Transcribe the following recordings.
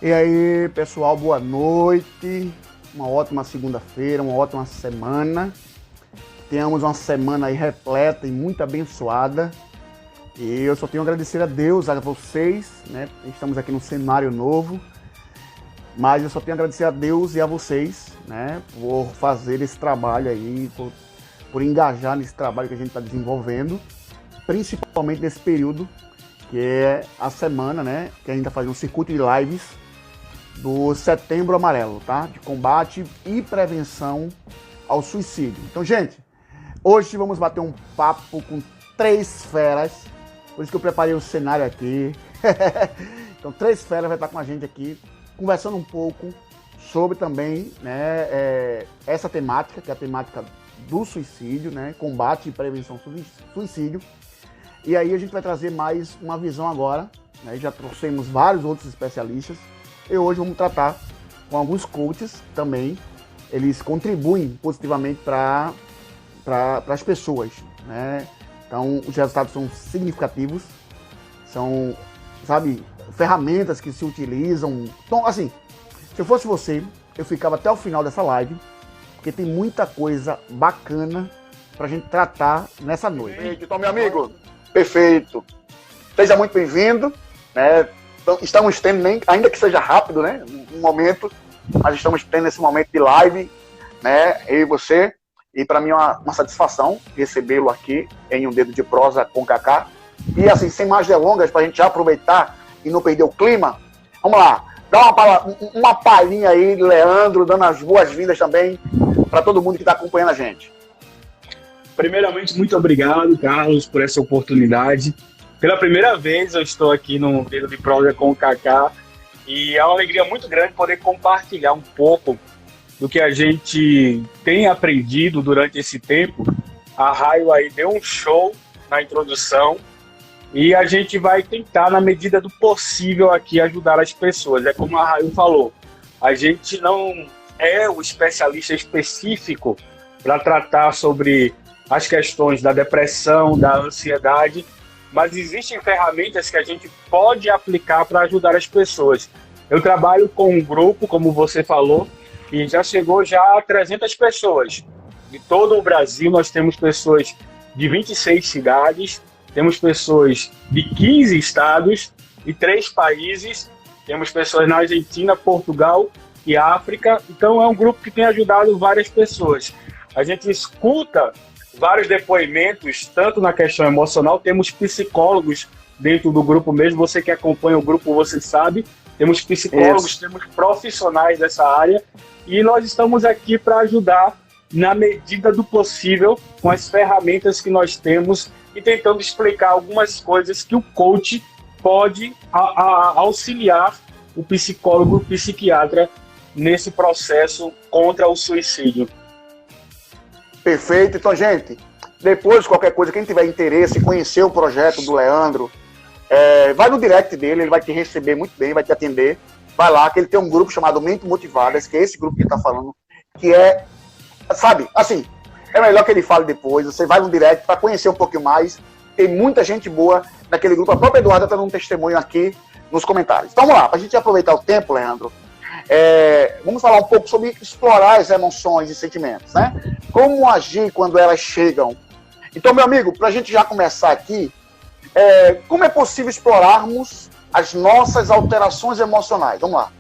E aí, pessoal, boa noite. Uma ótima segunda-feira, uma ótima semana. Tenhamos uma semana aí repleta e muito abençoada. E eu só tenho a agradecer a Deus, a vocês, né? Estamos aqui num cenário novo. Mas eu só tenho a agradecer a Deus e a vocês, né? Por fazer esse trabalho aí, por engajar nesse trabalho que a gente está desenvolvendo. Principalmente nesse período, que é a semana, né? Que a gente está fazendo um circuito de lives do Setembro Amarelo, tá? De combate e prevenção ao suicídio. Então, gente, hoje vamos bater um papo com 3 feras, por isso que eu preparei o cenário aqui. Então, 3 feras vai estar com a gente aqui, conversando um pouco sobre também, né, essa temática, que é a temática do suicídio, né? Combate e prevenção ao suicídio. E aí a gente vai trazer mais uma visão agora, né? Já trouxemos vários outros especialistas. E hoje vamos tratar com alguns coaches também. Eles contribuem positivamente para as pessoas, né? Então, os resultados são significativos. São, sabe, ferramentas que se utilizam. Então, assim, se eu fosse você, eu ficava até o final dessa live, porque tem muita coisa bacana para a gente tratar nessa noite. Então, meu amigo, perfeito. Seja muito bem-vindo, né? Então, estamos tendo, ainda que seja rápido, né, um momento, mas estamos tendo esse momento de live, né, eu e você, e para mim é uma satisfação recebê-lo aqui em Um Dedo de Prosa com Kaká. E assim, sem mais delongas, para a gente já aproveitar e não perder o clima, vamos lá, dá uma palhinha aí, Leandro, dando as boas-vindas também para todo mundo que está acompanhando a gente. Primeiramente, muito obrigado, Carlos, por essa oportunidade. Pela primeira vez eu estou aqui no Dedo de Prosa com o Kaká e é uma alegria muito grande poder compartilhar um pouco do que a gente tem aprendido durante esse tempo. A Raio aí deu um show na introdução e a gente vai tentar, na medida do possível, aqui ajudar as pessoas. É como a Raio falou, a gente não é o especialista específico para tratar sobre as questões da depressão, da ansiedade, mas existem ferramentas que a gente pode aplicar para ajudar as pessoas. Eu trabalho com um grupo, como você falou, e já chegou já a 300 pessoas. De todo o Brasil, nós temos pessoas de 26 cidades, temos pessoas de 15 estados e 3 países, temos pessoas na Argentina, Portugal e África. Então é um grupo que tem ajudado várias pessoas. A gente escuta vários depoimentos, tanto na questão emocional, temos psicólogos dentro do grupo mesmo, você que acompanha o grupo, você sabe, temos psicólogos, temos profissionais dessa área, e nós estamos aqui para ajudar na medida do possível com as ferramentas que nós temos e tentando explicar algumas coisas que o coach pode auxiliar o psicólogo, o psiquiatra nesse processo contra o suicídio. Perfeito. Então, gente, depois, qualquer coisa, quem tiver interesse em conhecer o projeto do Leandro, vai no direct dele, ele vai te receber muito bem, vai te atender. Vai lá, que ele tem um grupo chamado Mente Motivadas, que é esse grupo que ele tá falando, que é, sabe, assim, é melhor que ele fale depois, você vai no direct para conhecer um pouquinho mais, tem muita gente boa naquele grupo, a própria Eduarda tá dando um testemunho aqui nos comentários. Então, vamos lá, pra gente aproveitar o tempo, Leandro, vamos falar um pouco sobre explorar as emoções e sentimentos, né? Como agir quando elas chegam. Então, meu amigo, para a gente já começar aqui, como é possível explorarmos as nossas alterações emocionais? Vamos lá.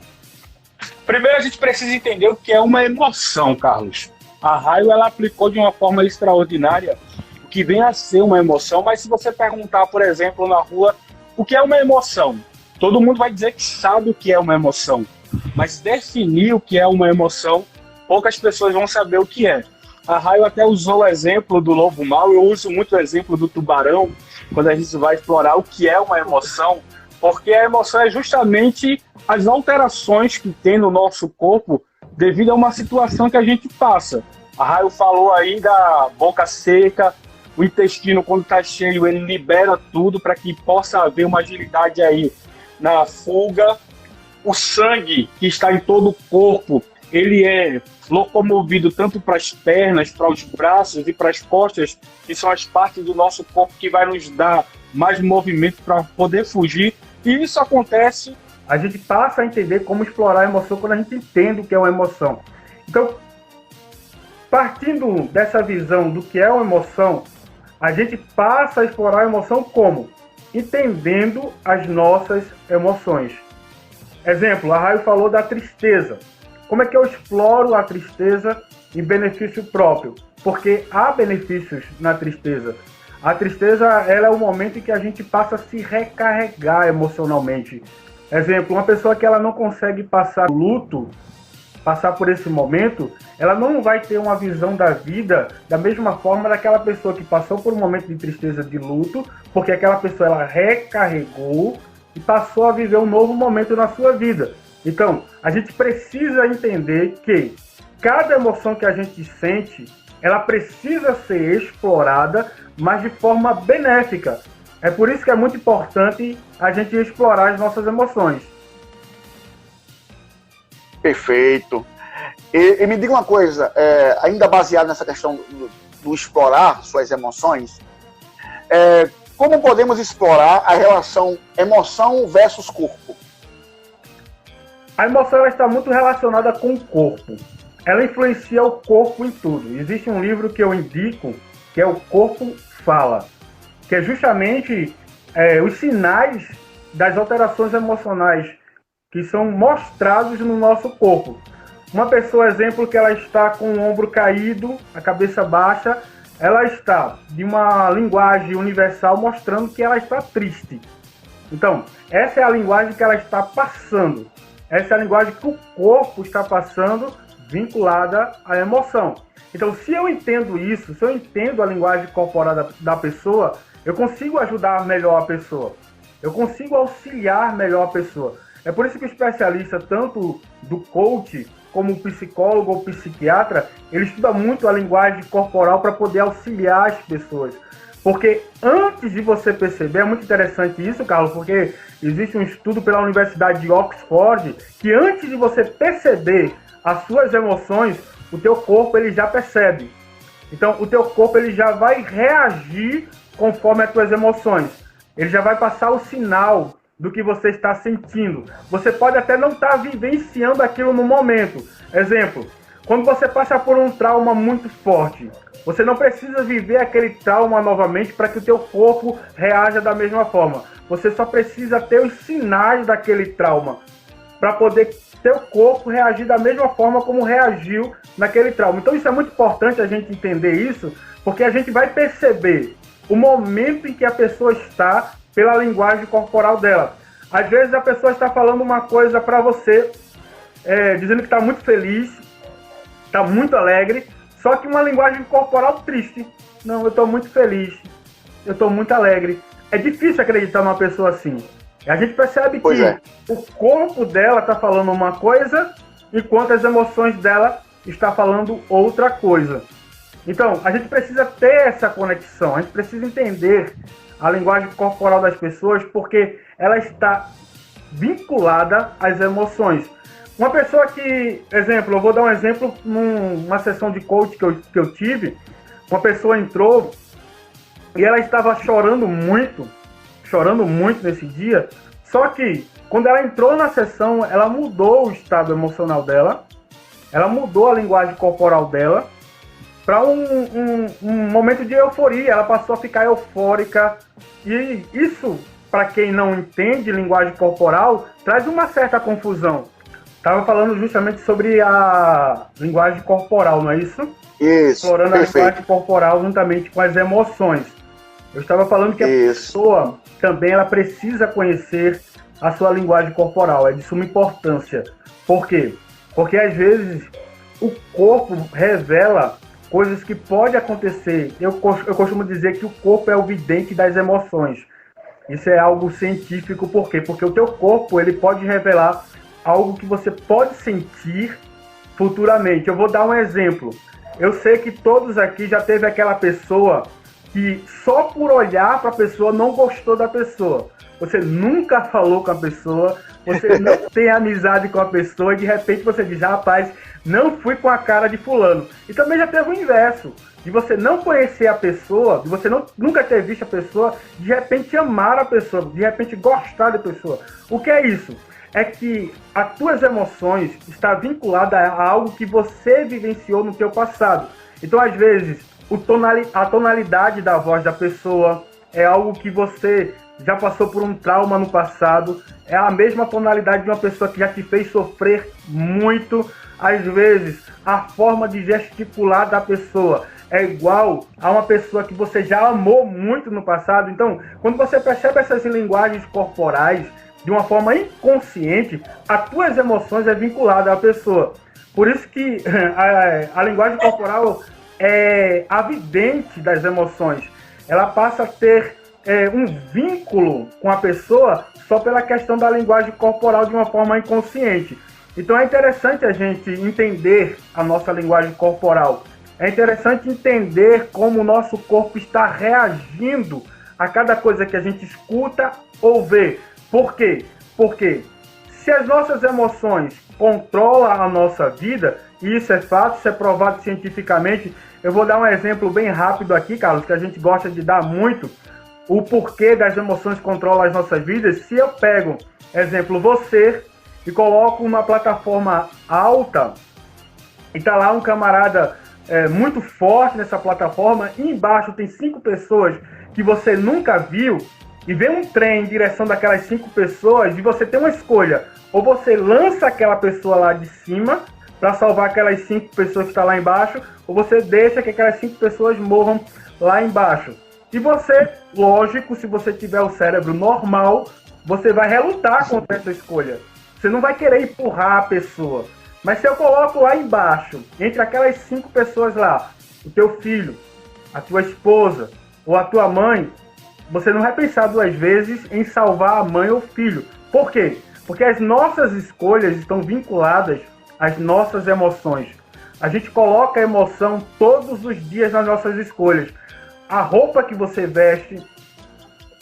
Primeiro, a gente precisa entender o que é uma emoção, Carlos. A Raio, ela aplicou de uma forma extraordinária o que vem a ser uma emoção, mas se você perguntar, por exemplo, na rua, o que é uma emoção? Todo mundo vai dizer que sabe o que é uma emoção. Mas definir o que é uma emoção, poucas pessoas vão saber o que é. A Raio até usou o exemplo do lobo mau, eu uso muito o exemplo do tubarão, quando a gente vai explorar o que é uma emoção, porque a emoção é justamente as alterações que tem no nosso corpo devido a uma situação que a gente passa. A Raio falou aí da boca seca, o intestino, quando está cheio, ele libera tudo para que possa haver uma agilidade aí na fuga. O sangue que está em todo o corpo, ele é locomovido tanto para as pernas, para os braços e para as costas, que são as partes do nosso corpo que vai nos dar mais movimento para poder fugir. E isso acontece A gente passa a entender como explorar a emoção quando a gente entende o que é uma emoção. Então, partindo dessa visão do que é uma emoção, a gente passa a explorar a emoção como? Entendendo as nossas emoções. Exemplo, a Raio falou da tristeza. Como é que eu exploro a tristeza em benefício próprio? Porque há benefícios na tristeza. A tristeza, ela é o momento em que a gente passa a se recarregar emocionalmente. Exemplo, uma pessoa que ela não consegue passar luto, passar por esse momento, ela não vai ter uma visão da vida da mesma forma daquela pessoa que passou por um momento de tristeza, de luto, porque aquela pessoa ela recarregou e passou a viver um novo momento na sua vida. Então, a gente precisa entender que cada emoção que a gente sente, ela precisa ser explorada, mas de forma benéfica. É por isso que é muito importante a gente explorar as nossas emoções. Perfeito. E me diga uma coisa, ainda baseado nessa questão do explorar suas emoções, como podemos explorar a relação emoção versus corpo? A emoção ela está muito relacionada com o corpo. Ela influencia o corpo em tudo. Existe um livro que eu indico, que é O Corpo Fala, que é justamente os sinais das alterações emocionais que são mostrados no nosso corpo. Uma pessoa, exemplo, que ela está com o ombro caído, a cabeça baixa, ela está de uma linguagem universal mostrando que ela está triste. Então, essa é a linguagem que ela está passando. Essa é a linguagem que o corpo está passando vinculada à emoção. Então, se eu entendo isso, se eu entendo a linguagem corporal da pessoa, eu consigo ajudar melhor a pessoa. Eu consigo auxiliar melhor a pessoa. É por isso que o especialista, tanto do coach como o psicólogo ou psiquiatra, ele estuda muito a linguagem corporal para poder auxiliar as pessoas. Porque antes de você perceber, é muito interessante isso, Carlos, porque existe um estudo pela Universidade de Oxford, que antes de você perceber as suas emoções, o teu corpo ele já percebe. Então, o teu corpo ele já vai reagir conforme as tuas emoções. Ele já vai passar o sinal do que você está sentindo. Você pode até não estar vivenciando aquilo no momento. Exemplo, quando você passa por um trauma muito forte, você não precisa viver aquele trauma novamente para que o teu corpo reaja da mesma forma. Você só precisa ter os sinais daquele trauma para poder teu corpo reagir da mesma forma como reagiu naquele trauma. Então isso é muito importante a gente entender isso, porque a gente vai perceber o momento em que a pessoa está pela linguagem corporal dela. Às vezes a pessoa está falando uma coisa para você, dizendo que está muito feliz, está muito alegre, só que uma linguagem corporal triste. Não, eu estou muito feliz, eu estou muito alegre. É difícil acreditar numa pessoa assim. A gente percebe que o corpo dela está falando uma coisa, enquanto as emoções dela estão falando outra coisa. Então, a gente precisa ter essa conexão, a gente precisa entender a linguagem corporal das pessoas, porque ela está vinculada às emoções. Uma pessoa que, exemplo, eu vou dar um exemplo numa sessão de coach que eu tive, uma pessoa entrou e ela estava chorando muito nesse dia, só que quando ela entrou na sessão, ela mudou o estado emocional dela, ela mudou a linguagem corporal dela para um momento de euforia, ela passou a ficar eufórica, e isso, para quem não entende linguagem corporal, traz uma certa confusão. Estava falando justamente sobre a linguagem corporal, não é isso? Isso, explorando perfeito. A linguagem corporal juntamente com as emoções. Eu estava falando que a pessoa também ela precisa conhecer a sua linguagem corporal, é de suma importância. Por quê? Porque às vezes o corpo revela coisas que podem acontecer. Eu costumo dizer que o corpo é o vidente das emoções. Isso é algo científico, por quê? Porque o teu corpo ele pode revelar algo que você pode sentir futuramente. Eu vou dar um exemplo. Eu sei que todos aqui já teve aquela pessoa que só por olhar para a pessoa não gostou da pessoa. Você nunca falou com a pessoa, você não tem amizade com a pessoa e de repente você diz, rapaz, não fui com a cara de fulano. E também já teve o inverso, de você não conhecer a pessoa, de você nunca ter visto a pessoa, de repente amar a pessoa, de repente gostar da pessoa. O que é isso? é que as tuas emoções estão vinculadas a algo que você vivenciou no teu passado. Então, às vezes, a tonalidade da voz da pessoa é algo que você já passou por um trauma no passado, é a mesma tonalidade de uma pessoa que já te fez sofrer muito. Às vezes, a forma de gesticular da pessoa é igual a uma pessoa que você já amou muito no passado. Então, quando você percebe essas linguagens corporais de uma forma inconsciente, as tuas emoções é vinculada à pessoa. Por isso que a linguagem corporal é a vidente das emoções. Ela passa a ter um vínculo com a pessoa só pela questão da linguagem corporal de uma forma inconsciente. Então é interessante a gente entender a nossa linguagem corporal. É interessante entender como o nosso corpo está reagindo a cada coisa que a gente escuta ou vê. Por quê? Porque se as nossas emoções controlam a nossa vida, e isso é fato, isso é provado cientificamente, eu vou dar um exemplo bem rápido aqui, Carlos, que a gente gosta de dar muito, o porquê das emoções controlam as nossas vidas. Se eu pego, exemplo, você, e coloco uma plataforma alta, e tá lá um camarada muito forte nessa plataforma, e embaixo tem 5 pessoas que você nunca viu, e vem um trem em direção daquelas 5 pessoas, e você tem uma escolha, ou você lança aquela pessoa lá de cima, para salvar aquelas 5 pessoas que estão lá embaixo, ou você deixa que aquelas 5 pessoas morram lá embaixo. E você, lógico, se você tiver o cérebro normal, você vai relutar contra essa escolha. Você não vai querer empurrar a pessoa. Mas se eu coloco lá embaixo, entre aquelas 5 pessoas lá, o teu filho, a tua esposa ou a tua mãe, você não vai pensar 2 vezes em salvar a mãe ou o filho. Por quê? Porque as nossas escolhas estão vinculadas às nossas emoções. A gente coloca a emoção todos os dias nas nossas escolhas. A roupa que você veste,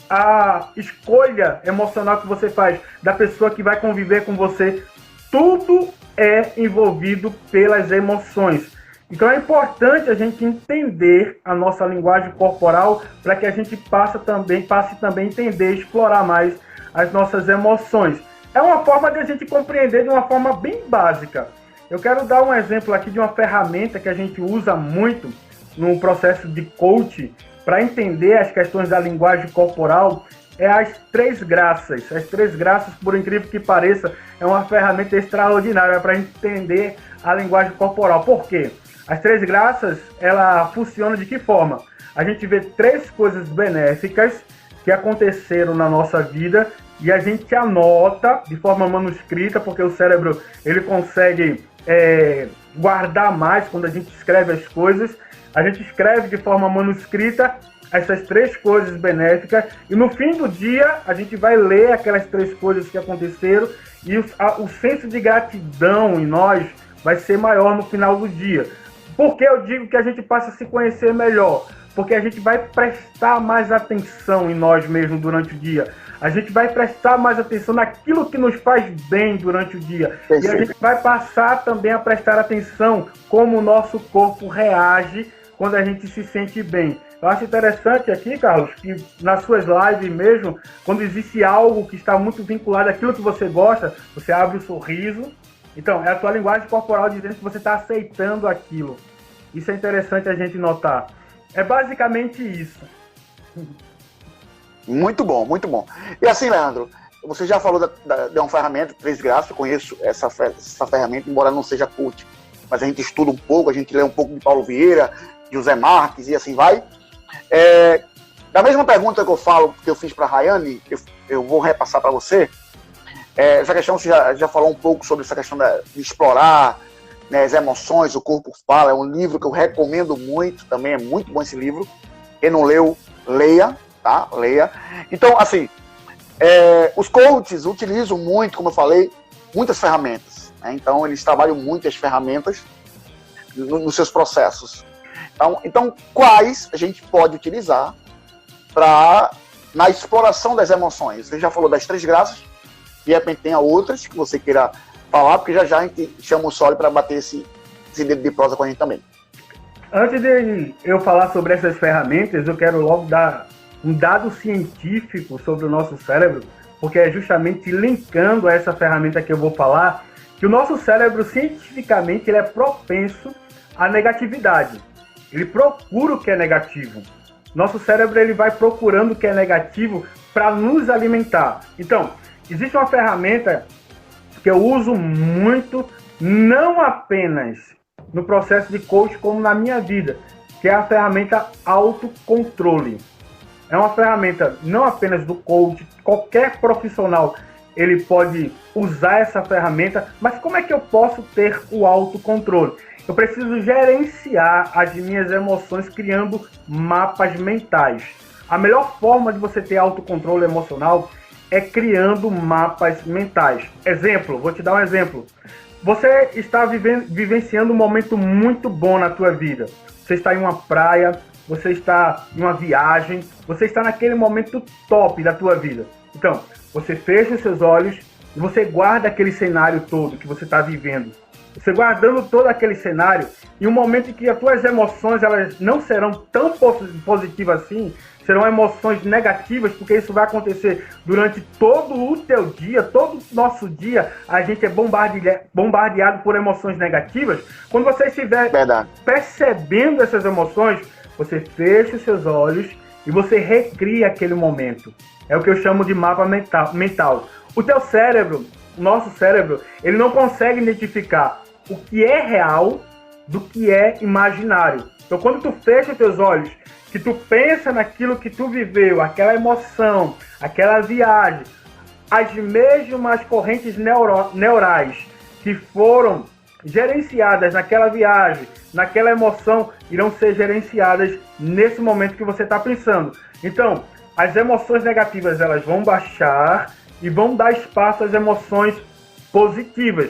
a escolha emocional que você faz da pessoa que vai conviver com você, tudo é envolvido pelas emoções. Então é importante a gente entender a nossa linguagem corporal para que a gente passe também a entender, explorar mais as nossas emoções. É uma forma de a gente compreender de uma forma bem básica. Eu quero dar um exemplo aqui de uma ferramenta que a gente usa muito no processo de coaching para entender as questões da linguagem corporal, é as 3 graças. As 3 graças, por incrível que pareça, é uma ferramenta extraordinária para entender a linguagem corporal. Por quê? As 3 graças, ela funciona de que forma? A gente vê 3 coisas benéficas que aconteceram na nossa vida e a gente anota de forma manuscrita, porque o cérebro ele consegue guardar mais quando a gente escreve as coisas. A gente escreve de forma manuscrita essas 3 coisas benéficas e no fim do dia a gente vai ler aquelas 3 coisas que aconteceram e o senso de gratidão em nós vai ser maior no final do dia. Por que eu digo que a gente passa a se conhecer melhor? Porque a gente vai prestar mais atenção em nós mesmos durante o dia. A gente vai prestar mais atenção naquilo que nos faz bem durante o dia. E a gente vai passar também a prestar atenção como o nosso corpo reage quando a gente se sente bem. Eu acho interessante aqui, Carlos, que nas suas lives mesmo, quando existe algo que está muito vinculado àquilo que você gosta, você abre o sorriso. Então, é a tua linguagem corporal dizendo que você está aceitando aquilo. Isso é interessante a gente notar. É basicamente isso. Muito bom, muito bom. E assim, Leandro, você já falou de uma ferramenta, 3 graças, eu conheço essa ferramenta, embora não seja coach, mas a gente estuda um pouco, a gente lê um pouco de Paulo Vieira, de José Marques e assim vai. Da mesma pergunta que eu fiz para a Rayane, eu vou repassar para você. Essa questão, você já falou um pouco sobre essa questão de explorar, né, as emoções, o corpo fala. É um livro que eu recomendo muito, também é muito bom esse livro. Quem não leu, leia, tá? Leia. Então, assim, os coaches utilizam muito, como eu falei, muitas ferramentas, né? Então, eles trabalham muito as ferramentas nos seus processos. Então, quais a gente pode utilizar na exploração das emoções? Você já falou das 3 graças, de repente tem outras que você queira falar, porque já a gente chama o Soli para bater esse dedo de prosa com a gente também. Antes de eu falar sobre essas ferramentas, eu quero logo dar um dado científico sobre o nosso cérebro, porque é justamente linkando a essa ferramenta que eu vou falar, que o nosso cérebro, cientificamente, ele é propenso à negatividade. Ele procura o que é negativo. Nosso cérebro ele vai procurando o que é negativo para nos alimentar. Então, existe uma ferramenta que eu uso muito, não apenas no processo de coach, como na minha vida, que é a ferramenta autocontrole. É uma ferramenta não apenas do coach, qualquer profissional ele pode usar essa ferramenta, mas como é que eu posso ter o autocontrole? Eu preciso gerenciar as minhas emoções criando mapas mentais. A melhor forma de você ter autocontrole emocional é criando mapas mentais. Exemplo, vou te dar um exemplo. Você está vivenciando um momento muito bom na tua vida. Você está em uma praia, você está em uma viagem, você está naquele momento top da tua vida. Então, você fecha os seus olhos e você guarda aquele cenário todo que você está vivendo. Você guardando todo aquele cenário, em um momento em que as tuas emoções elas não serão tão positivas assim, serão emoções negativas, porque isso vai acontecer durante todo o teu dia, todo o nosso dia, a gente é bombardeado por emoções negativas. Quando você estiver percebendo essas emoções, você fecha os seus olhos e você recria aquele momento. É o que eu chamo de mapa mental. O teu cérebro, o nosso cérebro, ele não consegue identificar o que é real do que é imaginário. Então, quando tu fecha os teus olhos, que tu pensa naquilo que tu viveu, aquela emoção, aquela viagem, as mesmas correntes neurais que foram gerenciadas naquela viagem, naquela emoção, irão ser gerenciadas nesse momento que você está pensando. Então, as emoções negativas elas vão baixar e vão dar espaço às emoções positivas.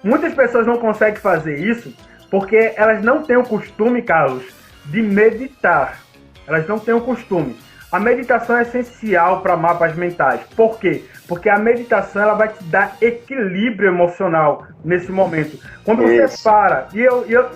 Muitas pessoas não conseguem fazer isso porque elas não têm o costume, Carlos, de meditar. Elas não têm o costume. A meditação é essencial para mapas mentais. Por quê? Porque a meditação ela vai te dar equilíbrio emocional nesse momento. Quando você para,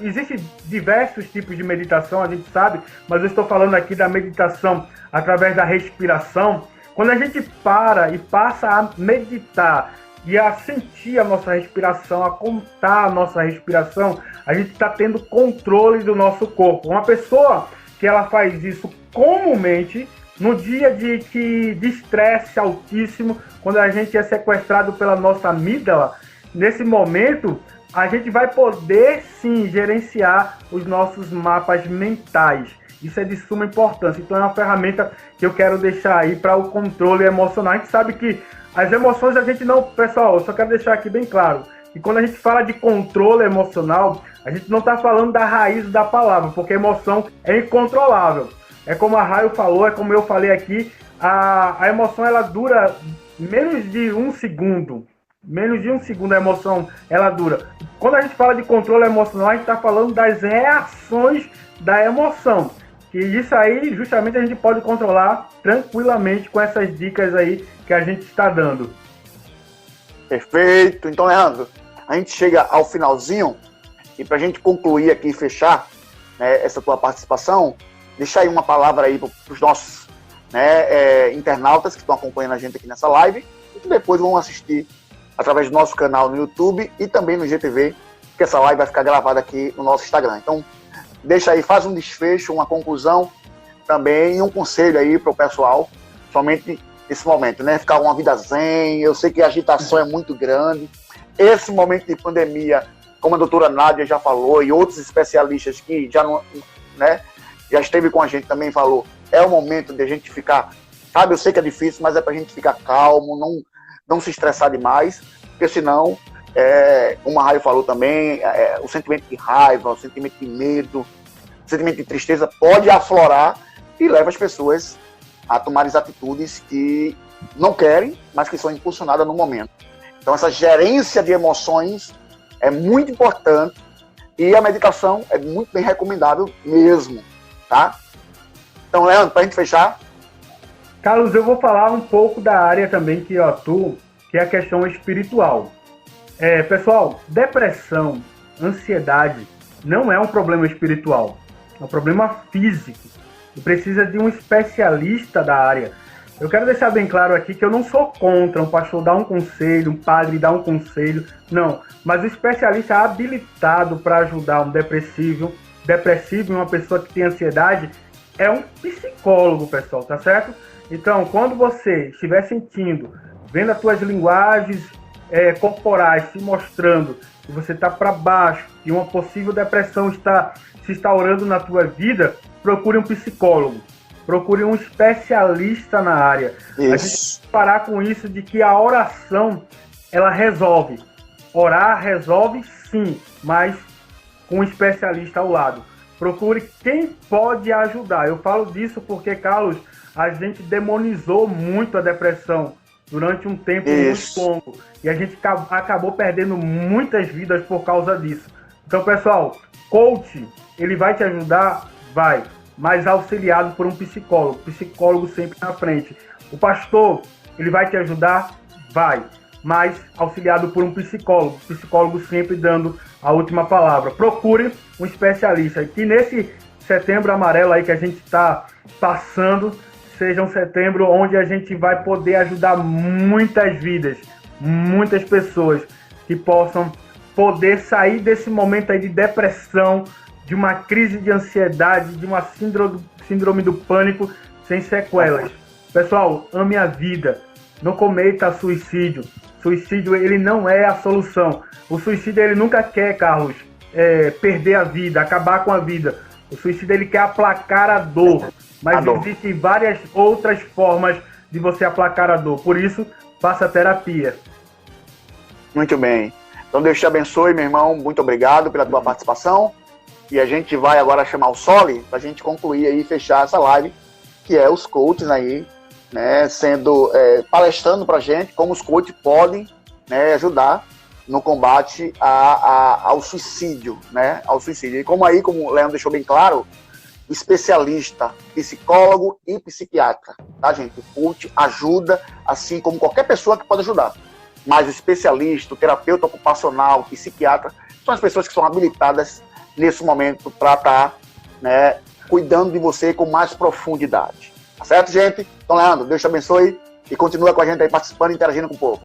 existem diversos tipos de meditação, a gente sabe, mas eu estou falando aqui da meditação através da respiração. Quando a gente para e passa a meditar e a sentir a nossa respiração, a contar a nossa respiração, a gente está tendo controle do nosso corpo. Uma pessoa que ela faz isso comumente, no dia de estresse altíssimo, quando a gente é sequestrado pela nossa amígdala, nesse momento, a gente vai poder sim gerenciar os nossos mapas mentais. Isso é de suma importância. Então é uma ferramenta que eu quero deixar aí para o controle emocional. A gente sabe que as emoções a gente não... Pessoal, eu só quero deixar aqui bem claro que quando a gente fala de controle emocional, a gente não está falando da raiz da palavra, porque a emoção é incontrolável. É como a Raio falou, é como eu falei aqui, a emoção ela dura menos de um segundo. Menos de um segundo a emoção ela dura. Quando a gente fala de controle emocional, a gente está falando das reações da emoção. Que isso aí, justamente, a gente pode controlar tranquilamente com essas dicas aí que a gente está dando. Perfeito. Então, Leandro, a gente chega ao finalzinho e para a gente concluir aqui e fechar, né, essa tua participação, deixa aí uma palavra aí para os nossos, né, internautas que estão acompanhando a gente aqui nessa live e que depois vão assistir através do nosso canal no YouTube e também no GTV, que essa live vai ficar gravada aqui no nosso Instagram. Então, deixa aí, faz um desfecho, uma conclusão também e um conselho aí para o pessoal, somente nesse momento, né? Ficar uma vida zen, eu sei que a agitação é muito grande. Esse momento de pandemia, como a doutora Nádia já falou e outros especialistas que já, não, né, já esteve com a gente também falou, é o momento de a gente ficar, sabe, eu sei que é difícil, mas é para a gente ficar calmo, não se estressar demais, porque senão, como a Raio falou também, o sentimento de raiva, o sentimento de medo, o sentimento de tristeza pode aflorar e leva as pessoas a tomar as atitudes que não querem, mas que são impulsionadas no momento. Então essa gerência de emoções é muito importante e a meditação é muito bem recomendável mesmo, tá? Então, Leandro, para a gente fechar. Carlos, eu vou falar um pouco da área também que eu atuo, que é a questão espiritual. Pessoal, depressão, ansiedade não é um problema espiritual, é um problema físico. E precisa de um especialista da área. Eu quero deixar bem claro aqui que eu não sou contra um pastor dar um conselho, um padre dar um conselho, não. Mas o especialista habilitado para ajudar um depressivo e uma pessoa que tem ansiedade é um psicólogo, pessoal, tá certo? Então, quando você estiver sentindo, vendo as tuas linguagens corporais se mostrando que você está para baixo, que uma possível depressão está se instaurando na tua vida, procure um psicólogo. Procure um especialista na área. Isso. A gente tem que parar com isso de que a oração, ela resolve. Orar resolve sim, mas com um especialista ao lado. Procure quem pode ajudar. Eu falo disso porque, Carlos, a gente demonizou muito a depressão durante um tempo muito longo. E a gente acabou perdendo muitas vidas por causa disso. Então, pessoal, coach, ele vai te ajudar? Vai. Mas auxiliado por um psicólogo. Psicólogo sempre na frente. O pastor, ele vai te ajudar? Vai. Mas auxiliado por um psicólogo. Psicólogo sempre dando a última palavra. Procure um especialista. Que nesse setembro amarelo aí que a gente está passando, seja um setembro onde a gente vai poder ajudar muitas vidas, muitas pessoas que possam poder sair desse momento aí de depressão, de uma crise de ansiedade, de uma síndrome do pânico sem sequelas. Pessoal, ame a vida. Não cometa suicídio. Suicídio, ele não é a solução. O suicídio, ele nunca quer, Carlos, perder a vida, acabar com a vida. O suicídio, ele quer aplacar a dor. Mas existem várias outras formas de você aplacar a dor. Por isso, faça terapia. Muito bem. Então, Deus te abençoe, meu irmão. Muito obrigado pela tua participação. E a gente vai agora chamar o Soli para a gente concluir aí e fechar essa live, que é os coaches aí, né, palestrando para a gente como os coaches podem, né, ajudar no combate ao suicídio, né, ao suicídio. E como o Leandro deixou bem claro, especialista, psicólogo e psiquiatra, tá, gente? O coach ajuda, assim como qualquer pessoa que pode ajudar. Mas o especialista, o terapeuta ocupacional, o psiquiatra, são as pessoas que são habilitadas nesse momento para estar, né, cuidando de você com mais profundidade. Tá certo, gente? Então, Leandro, Deus te abençoe e continua com a gente aí participando e interagindo com o povo.